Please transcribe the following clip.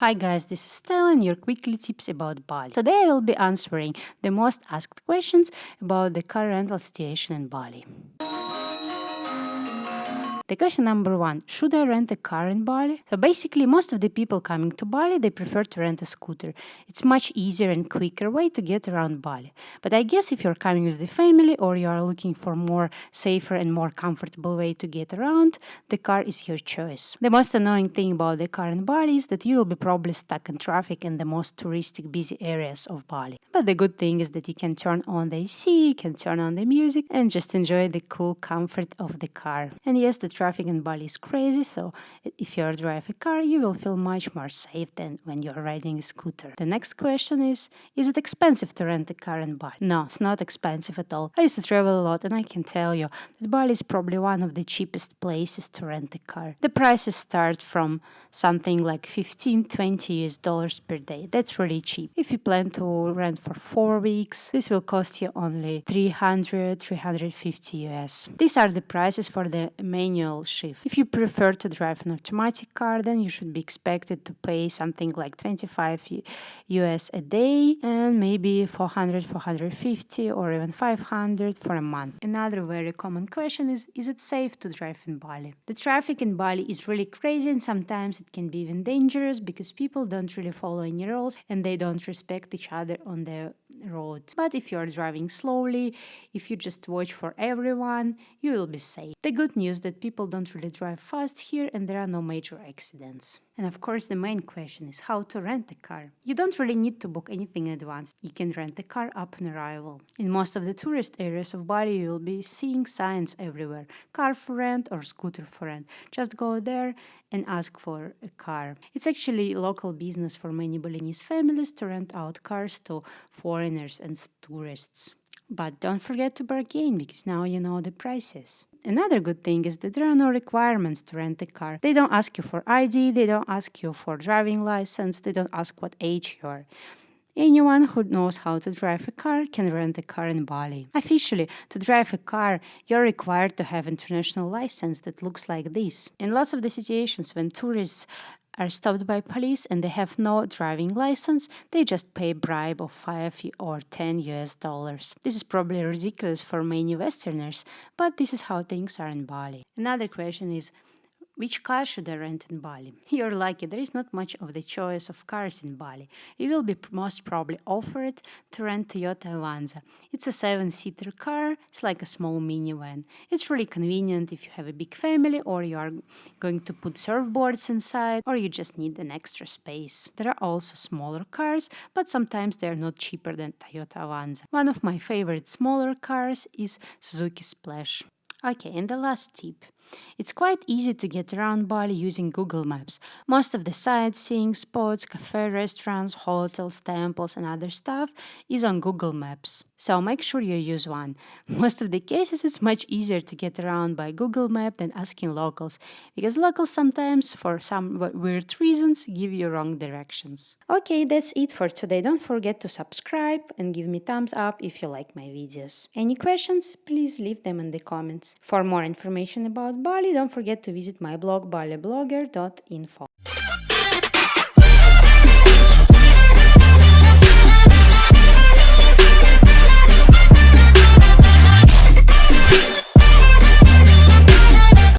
Hi guys, this is Stella and your quickly tips about Bali. Today I will be answering the most asked questions about the car rental situation in Bali. The question number one, should I rent a car in Bali? So basically most of the people coming to Bali, they prefer to rent a scooter. It's much easier and quicker way to get around Bali. But I guess if you're coming with the family or you are looking for more safer and more comfortable way to get around, the car is your choice. The most annoying thing about the car in Bali is that you will be probably stuck in traffic in the most touristic busy areas of Bali. But the good thing is that you can turn on the AC, you can turn on the music and just enjoy the cool comfort of the car. And yes, the traffic in Bali is crazy, so if you drive a car, you will feel much more safe than when you're riding a scooter. The next question is it expensive to rent a car in Bali? No, it's not expensive at all. I used to travel a lot and I can tell you that Bali is probably one of the cheapest places to rent a car. The prices start from something like 15-20 US dollars per day. That's really cheap. If you plan to rent for 4 weeks, this will cost you only 300-350 US. These are the prices for the manual shift. If you prefer to drive an automatic car, then you should be expected to pay something like 25 US a day and maybe 400, 450 or even 500 for a month. Another very common question is it safe to drive in Bali? The traffic in Bali is really crazy and sometimes it can be even dangerous because people don't really follow any rules and they don't respect each other on the road. But if you are driving slowly, if you just watch for everyone, you will be safe. The good news that people don't really drive fast here and there are no major accidents. And of course, the main question is how to rent a car. You don't really need to book anything in advance. You can rent a car upon arrival. In most of the tourist areas of Bali, you will be seeing signs everywhere. Car for rent or scooter for rent. Just go there and ask for a car. It's actually local business for many Balinese families to rent out cars to foreigners and tourists. But don't forget to bargain because now you know the prices. Another good thing is that there are no requirements to rent a car. They don't ask you for ID, they don't ask you for driving license, they don't ask what age you are. Anyone who knows how to drive a car can rent a car in Bali. Officially, to drive a car, you're required to have international license that looks like this. In lots of the situations when tourists are stopped by police and they have no driving license, they just pay a bribe of 5 or 10 US dollars. This is probably ridiculous for many Westerners, but this is how things are in Bali. Another question is, which car should I rent in Bali? You're lucky, there is not much of the choice of cars in Bali. You will be most probably offered to rent Toyota Avanza. It's a 7-seater car, it's like a small minivan. It's really convenient if you have a big family or you are going to put surfboards inside or you just need an extra space. There are also smaller cars, but sometimes they are not cheaper than Toyota Avanza. One of my favorite smaller cars is Suzuki Splash. Okay, and the last tip. It's quite easy to get around Bali using Google Maps. Most of the sightseeing spots, cafe, restaurants, hotels, temples and other stuff is on Google Maps. So make sure you use one. Most of the cases it's much easier to get around by Google Map than asking locals because locals sometimes for some weird reasons give you wrong directions. Okay, that's it for today. Don't forget to subscribe and give me thumbs up if you like my videos. Any questions? Please leave them in the comments. For more information about Bali, don't forget to visit my blog baliblogger.info.